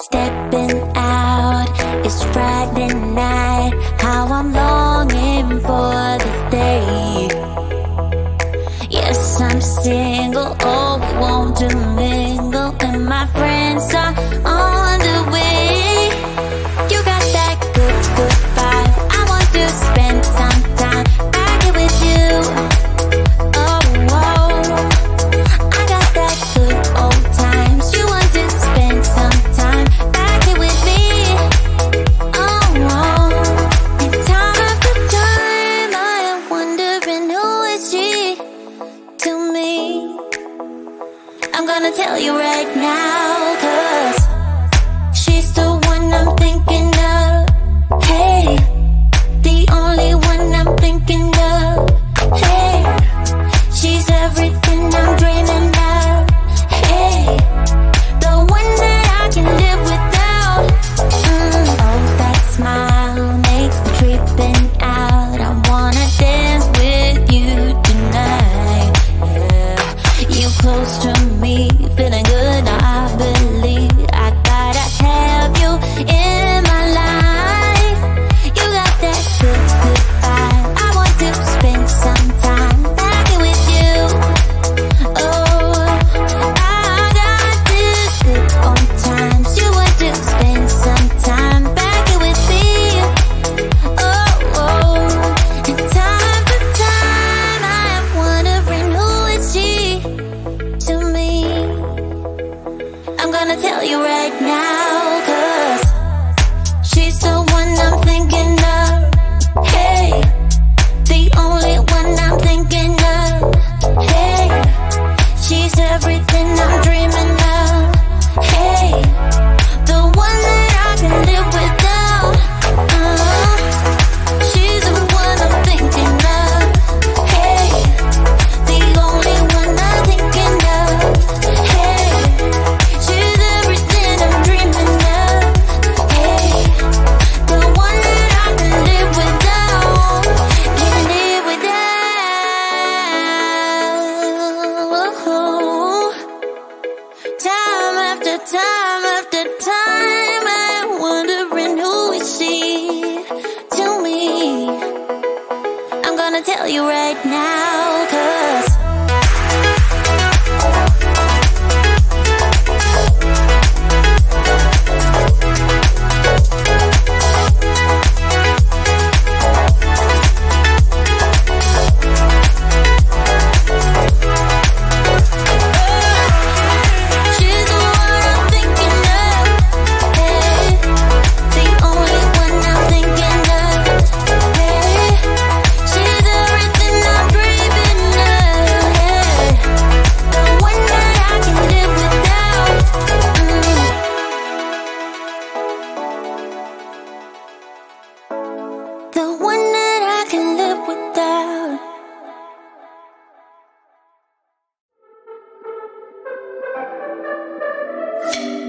Stepping out, it's Friday night. How I'm longing for this day. Yes, I'm single, oh, we want to mingle, and my friends are on the way. You got that good, good vibe. I want to spend some time back here with you. Oh, whoa. I got that good old times. You want to spend some time back here with me. Oh, whoa. And time after time I am wondering who is she to me. I'm gonna tell you right now, 'cause she's the one I'm thinking of. Hey, the only one I'm thinking of. Hey, she's everything I'm dreaming of. Hey, the one that I can live without. Oh, that smile makes me tripping out. I wanna dance with you tonight. Yeah, you close to me, feeling good. I believe I gotta have you in my life. You got that good, good vibe. I want to spend some time back here with you. Oh, I got this good old times. You want to spend some time back here with me. Oh, oh. And time after time I am wondering who is she to me. I'm gonna tell you right now, 'cause she's the one I'm thinking of. Hey, the only one I'm thinking of. Hey, she's everything I'm dreaming of. Hey, the one that I can live without. She's the one I'm thinking of. Hey, the only one I'm thinking of. Hey, she's everything I'm dreaming of. Hey, the one that I can live without. Can live without. Time after time after time I'm wondering who is she to me. I'm gonna tell you right now, 'cause she's the one I'm thinking of. Hey, the only one I'm thinking of. Hey, she's everything I'm dreaming of. Hey, the one that I can live without. The one that I can live without.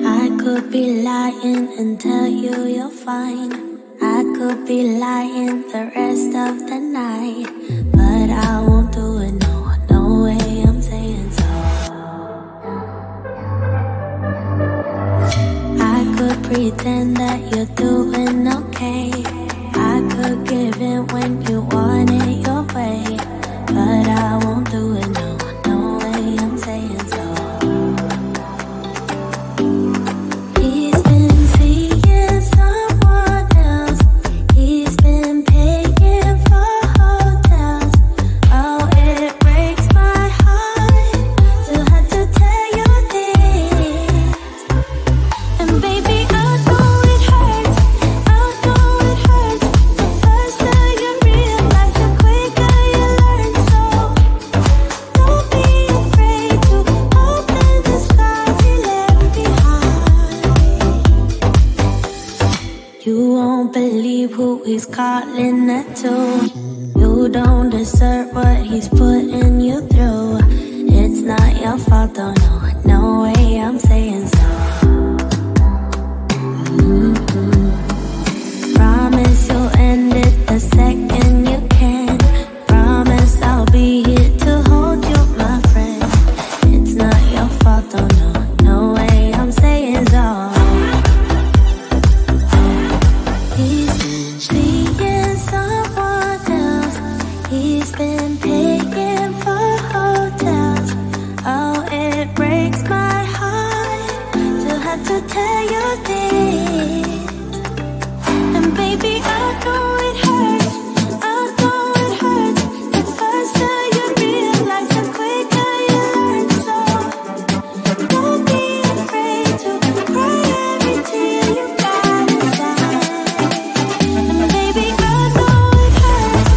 I could be lying and tell you you're fine. I could be lying the rest of the night, but I won't do it, no, no way I'm saying so. I could pretend that you're doing okay. I could give in when you want it your way, but I won't do it, no, no way I'm saying so. He's been seeing someone else. He's been paying for hotels. Oh, it breaks my heart to have to tell you this. And baby, I know it hurts. I know it hurts. The faster you realize, the quicker you learn. So don't be afraid to open the scars you left behind. You won't believe who he's calling that to. You don't deserve what he's putting you through. It's not your fault, though, no, no way I'm saying so. Promise you'll end it the second you can. Promise I'll be here to hold you, my friend. It's not your fault, though, no, no way I'm saying so. been paying for hotels. Oh, it breaks my heart to have to tell you this. And baby, I know it hurts, I know it hurts. The faster you realize, the quicker you learn. So don't be afraid to cry every tear you got inside. And baby, I know it hurts.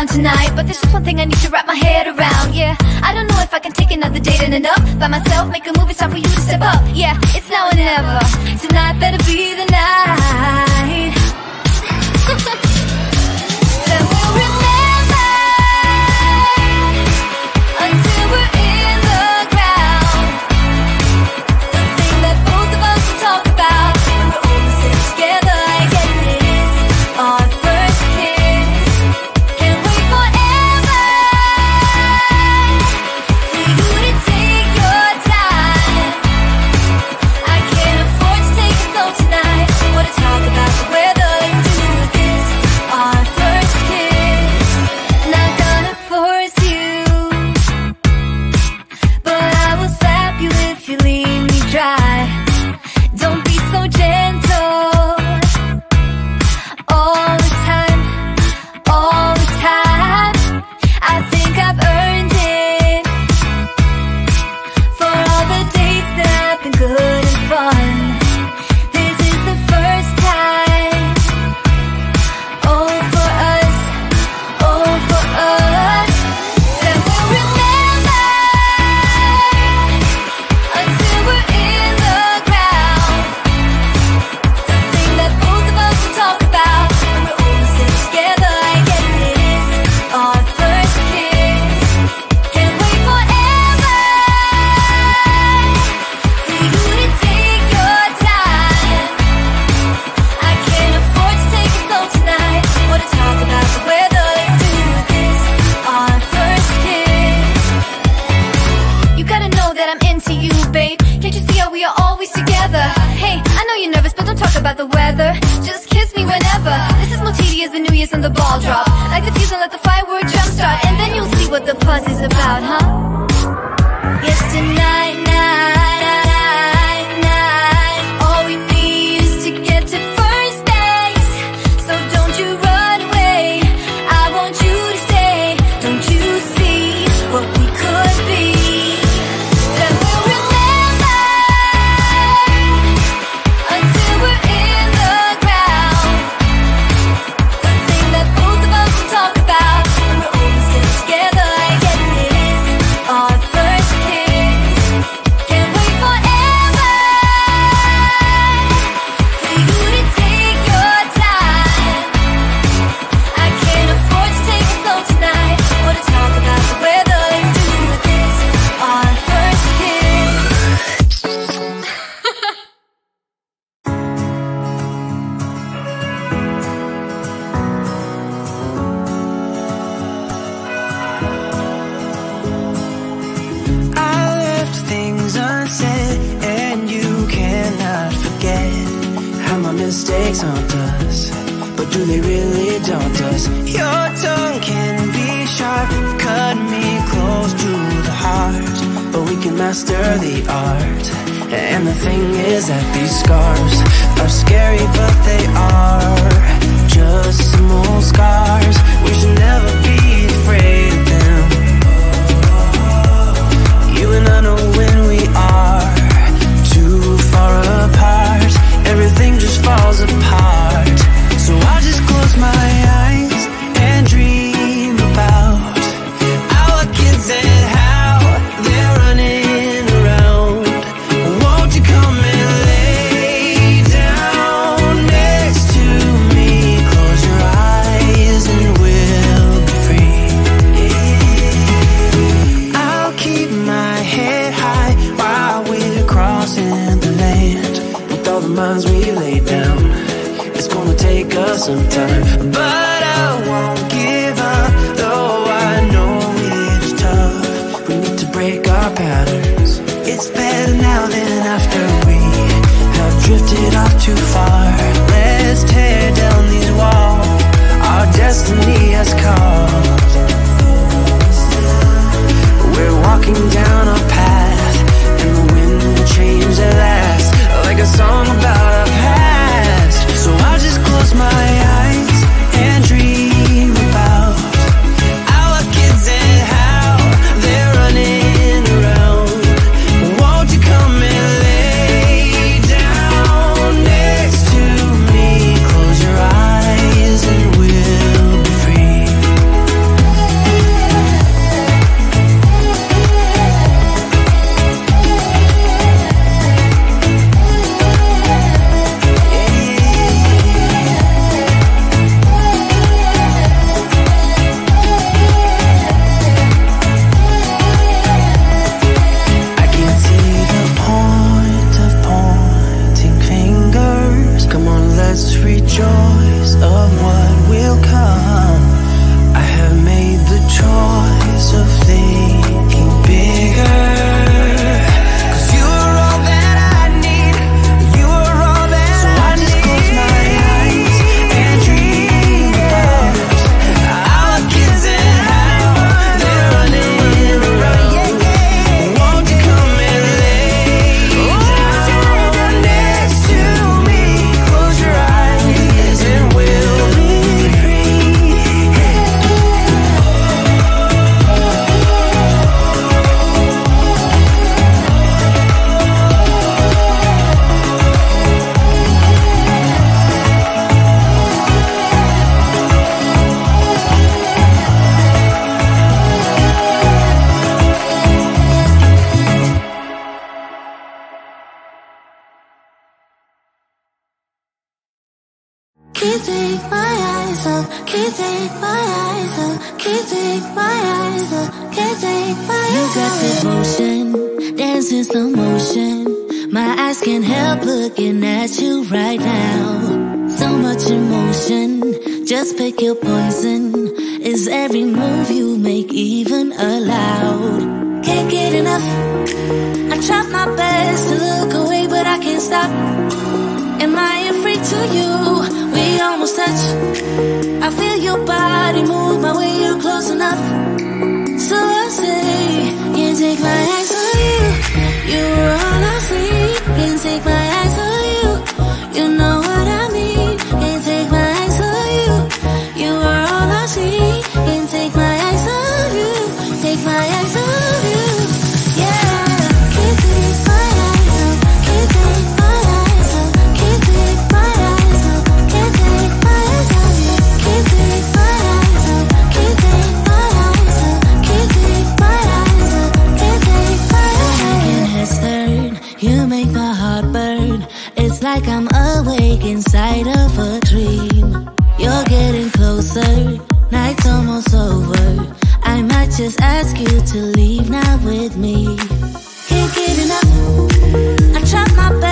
Tonight, but there's just one thing I need to wrap my head around. Yeah, I don't know if I can take another date in and up by myself, make a move, it's time for you to step up. Yeah, it's now or never. Tonight better be the night that we'll remember until we're in the ground. The thing that both of us will talk about when we're all sitting together. I guess it is our first kiss. Talk about the weather, let's do this. Our first kiss, not gonna force you, but I will slap you if you leave me dry. Don't be so gentle all the time, all the time. I think I've earned it for all the dates that have been good and fun. About the weather, just kiss me whenever. This is more tedious than New Year's and the ball drop. Like the fuse and let the firework jumpstart, and then you'll see what the fuss is about, huh? Yes, tonight, night, all we need is to get to first base. So don't you run away, I want you to stay. Don't you see what we could be? That we'll remember until we're in the ground. The thing that both of us will talk about when we're all sitting together. I guess it is mistakes haunt us, but do they really daunt us? Your tongue can be sharp, cut me close to the heart, but we can master the art. And the thing is that these scars are scary, but they are just some old scars. We should never be afraid of them. You and I know when we are too far apart, everything just falls apart. So I'll just close my eyes and dream about our kids and how they're running around. Won't you come and lay down next to me? Close your eyes and we'll be free. I'll keep my head high while we're crossing the land. With all the minds we laid down, it's gonna take us some time, but I won't give up, though I know it's tough. We need to break our patterns. It's better now than after we have drifted off too far. Let's tear down these walls our destiny has called. We're walking down a path, and the wind will change at last, like a song about our past. So I'll just close my eyes and dream about our kids and how they're running around. Won't you come and lay down next to me? Close your eyes and we'll be free. I can't see the point of pointing fingers. Come on, let's rejoice of what will come. I have made the choice of thinking bigger. 'Cause you're all that I need. You're all that I need. So I just close my eyes and dream about our kids and how they're running around. Won't you come and lay down next to me? Close your eyes and we'll be free. Can't take my eyes off, can't take my eyes off, can't take my eyes off, can't take my eyes off. You got that motion, dancing slow motion. My eyes can't help looking at you right now. So much emotion, just pick your poison. Is every move you make even allowed? Can't get enough, I try my best to look away, but I can't stop. Am I a freak to you? We almost touch. I feel your body move my way, you're close enough. So I say, can't take my eyes on you. You were all I see. Can't take my eyes on you. You know what I mean. Can't take my eyes on you. You were all I see. Can't take my eyes on you. Take my eyes on you. Yeah. Can't take my eyes off. Can't take my eyes off. Can't take my eyes off. Can't take my eyes off you. Can't take my eyes off. Can't take my eyes off. Can't take my eyes off. Can't take my eyes off. Your head's turned, you make my heart burn. It's like I'm awake inside of a dream. You're getting closer, night's almost over. I might just ask you to leave now with me. Can't get enough, I try my best.